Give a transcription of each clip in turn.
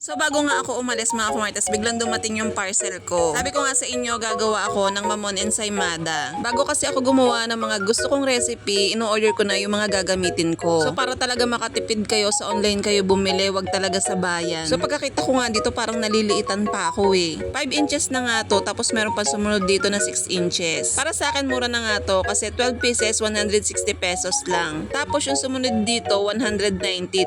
So bago nga ako umalis mga kumartas, biglang dumating yung parcel ko. Sabi ko nga sa inyo, gagawa ako ng mamon ensaymada. Bago kasi ako gumawa ng mga gusto kong recipe, ino-order ko na yung mga gagamitin ko. So para talaga makatipid kayo sa online kayo bumili, wag talaga sa bayan. So pagkakita ko nga dito, parang naliliitan pa ako eh. 5 inches na nga to, tapos meron pa sumunod dito na 6 inches. Para sa akin mura na nga to kasi 12 pieces, 160 pesos lang. Tapos yung sumunod dito, 190,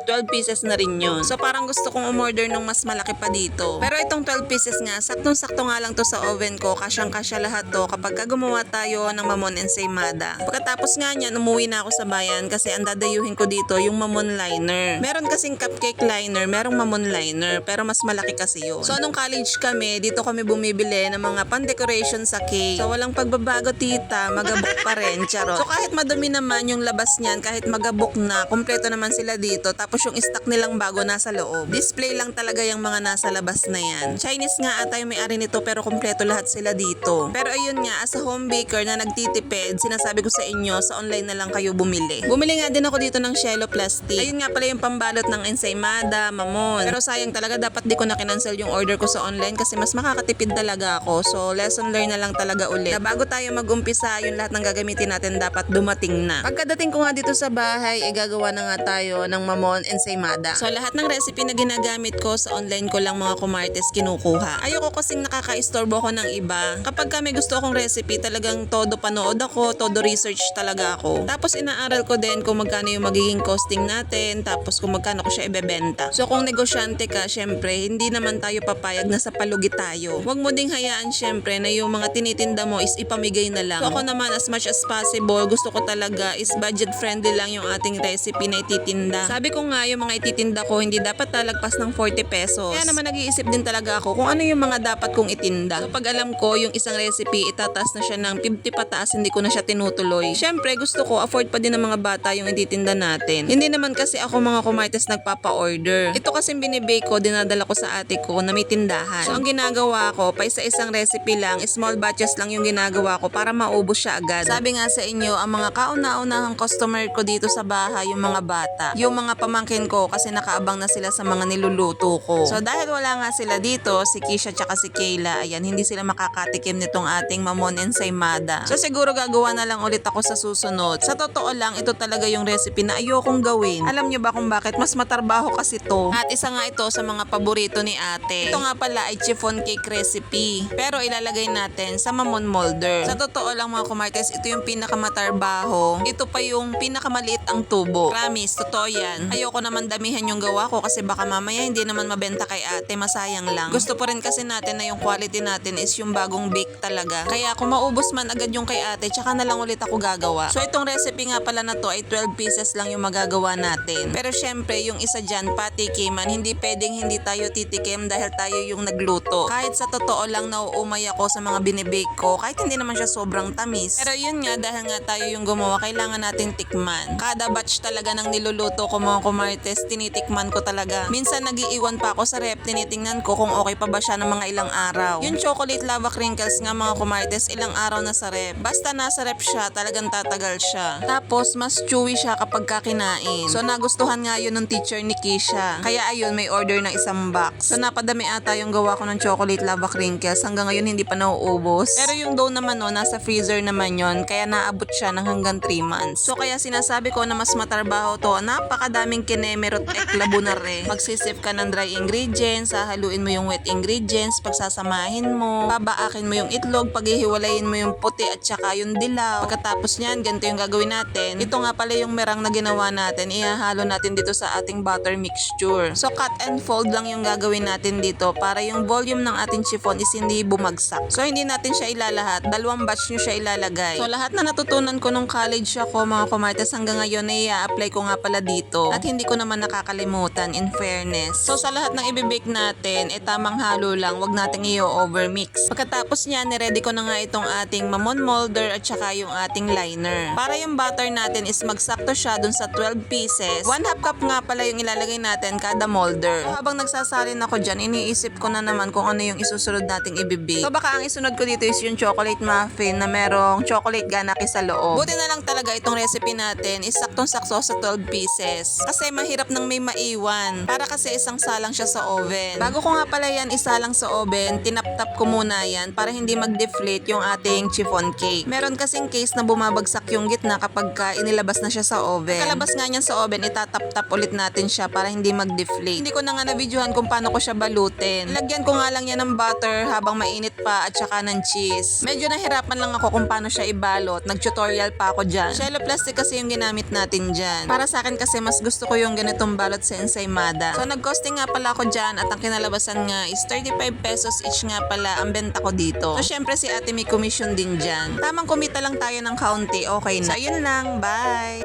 12 pieces na rin yun. So parang gusto kong umorder ng mas malaki pa dito. Pero itong 12 pieces nga, saktong-sakto nga lang to sa oven ko. Kasyang-kasya lahat to kapag gumawa tayo ng mamon ensaymada. Pagkatapos nga niyan, umuwi na ako sa bayan kasi ang dadayuhin ko dito yung mamon liner. Meron kasing cupcake liner, merong mamon liner, pero mas malaki kasi yun. So nung college kami, dito kami bumibili ng mga pan-decoration sa cake. So walang pagbabago tita, magabok pa rin, charot. So kahit madumi naman yung labas niyan, kahit magabok na, kompleto naman sila dito. Tapos yung stock nilang bago nasa loob. Display lang talaga yung mga nasa labas na yan. Chinese nga ata yung may-ari nito pero kompleto lahat sila dito. Pero ayun nga, as a home baker na nagtitipid, sinasabi ko sa inyo, sa online na lang kayo bumili. Bumili nga din ako dito ng Cielo Plastic. Ayun nga pala yung pambalot ng ensaymada, mamon. Pero sayang talaga, dapat di ko na kinancel yung order ko sa online kasi mas makakatipid talaga ako. So lesson learn na lang talaga ulit. Na bago tayo mag-umpisa, yung lahat ng gagamitin natin dapat dumating na. Pagkadating ko nga dito sa bahay, gagawa na nga tayo ng mamon ensaymada. So lahat ng recipe na ginagamit ko sa online ko lang mga kumartes kinukuha. Ayoko kasing nakaka-istorbo ko ng iba. Kapag may gusto akong recipe, talagang todo panood ako, todo research talaga ako. Tapos inaaral ko din kung magkano yung magiging costing natin, tapos kung magkano ko siya ibebenta. So kung negosyante ka, syempre, hindi naman tayo papayag na sa palugi tayo. Huwag mo ding hayaan syempre na yung mga tinitinda mo is ipamigay na lang. So ako naman as much as possible, gusto ko talaga is budget friendly lang yung ating recipe na ititinda. Sabi ko nga yung mga ititinda ko hindi dapat talagpas ng 40 pesos. Kaya naman nag-iisip din talaga ako kung ano yung mga dapat kong itinda. So pag alam ko yung isang recipe itataas na siya ng 50 pataas, hindi ko na siya tinutuloy. Syempre gusto ko afford pa din ng mga bata yung ititinda natin. Hindi naman kasi ako mga kumartes nagpapa-order. Ito kasi binibake ko, dinadala ko sa ate ko na may tindahan. So ang ginagawa ko, pa isa-isang recipe lang, small batches lang yung ginagawa ko para maubos siya agad. Sabi nga sa inyo, ang mga kauna-unahang customer ko dito sa bahay, yung mga bata, yung mga pamangkin ko kasi nakaabang na sila sa mga niluluto ko. So dahil wala nga sila dito, si Kisha tsaka si Kayla, ayan, hindi sila makakatikim nitong ating mamon ensaymada. So siguro gagawa na lang ulit ako sa susunod. Sa totoo lang, ito talaga yung recipe na ayokong gawin. Alam nyo ba kung bakit? Mas matarbaho kasi to. At isa nga ito sa mga paborito ni ate. Ito nga pala ay chiffon cake recipe. Pero ilalagay natin sa mamon molder. Sa totoo lang mga kumartes, ito yung pinakamatarbaho. Ito pa yung pinakamaliit ang tubo. Promise, totoo yan. Ayoko naman damihan yung gawa ko kasi baka mamaya hindi naman mabenta kay ate, masayang lang. Gusto po rin kasi natin na yung quality natin is yung bagong bake talaga. Kaya kung maubos man agad yung kay ate, tsaka na lang ulit ako gagawa. So itong recipe nga pala na to ay 12 pieces lang yung magagawa natin. Pero syempre yung isa dyan, patikiman, hindi pwedeng hindi tayo titikim dahil tayo yung nagluto. Kahit sa totoo lang nauumay ako sa mga binibake ko, kahit hindi naman siya sobrang tamis. Pero yun nga, dahil nga tayo yung gumawa, kailangan natin tikman. Kada batch talaga ng niluluto ko mga kumartes, tinitikman ko talaga. Minsan nagiiwan pa ako sa rep, tinitingnan ko kung okay pa ba siya ng mga ilang araw. Yung chocolate lava crinkles nga mga kumartes, ilang araw na sa rep. Basta nasa rep siya, talagang tatagal siya. Tapos mas chewy siya kapag kakinain. So nagustuhan nga yun ng teacher ni Kisha. Kaya ayun, may order ng isang box. So napadami ata yung gawa ko ng chocolate lava crinkles. Hanggang ngayon hindi pa nauubos. Pero yung dough naman no, nasa freezer naman yon, kaya naabot siya ng hanggang 3 months. So kaya sinasabi ko na mas matarbaho to. Napakadaming kinemerot eklabo na rin. Magsisip ka ng dry ingredients, hahaluin mo yung wet ingredients, pagsasamahin mo, babaakin mo yung itlog, paghihiwalayin mo yung puti at saka yung dilaw. Pagkatapos niyan, ganito yung gagawin natin. Ito nga pala yung merang na ginawa natin, ihahalo natin dito sa ating butter mixture. So cut and fold lang yung gagawin natin dito para yung volume ng ating chiffon is hindi bumagsak. So hindi natin siya ilalahat, 2 batch nyo siya ilalagay. So lahat na natutunan ko nung college ako mga kumartes hanggang ngayon ay i-apply ko nga pala dito. At hindi ko naman nakakalimutan in fairness. So sa lahat ng ibibake natin, tamang halo lang, wag nating i-overmix. Pagkatapos niya, niready ko na nga itong ating mamon molder at saka yung ating liner. Para yung butter natin is magsakto siya dun sa 12 pieces. 1/2 cup nga pala yung ilalagay natin kada molder. So habang nagsasalin ako dyan, iniisip ko na naman kung ano yung isusunod nating ibibake. So baka ang isunod ko dito is yung chocolate muffin na merong chocolate ganaki sa loob. Buti na lang talaga itong recipe natin is saktong-sakto sa 12 pieces. Kasi mahirap nang may maiwan. Para kasi isang salad lang siya sa oven. Bago ko nga pala yan isa lang sa oven, tinap-tap ko muna yan para hindi mag-deflate yung ating chiffon cake. Meron kasing case na bumabagsak yung gitna kapag inilabas na siya sa oven. Kalabas nga niyan sa oven, itatap-tap ulit natin siya para hindi mag-deflate. Hindi ko na nga na-videohan kung paano ko siya balutin. Lagyan ko nga lang yan ng butter habang mainit pa at saka ng cheese. Medyo nahirapan lang ako kung paano siya ibalot. Nag-tutorial pa ako dyan. Cello plastic kasi yung ginamit natin dyan. Para sa akin kasi mas gusto ko yung ganitong balot sa ensaymada. So nag-costing nga pala ako dyan at ang kinalabasan nga is 35 pesos each nga pala ang benta ko dito. So syempre si ate may commission din dyan. Tamang kumita lang tayo ng kaunti, okay na. So yun lang, bye!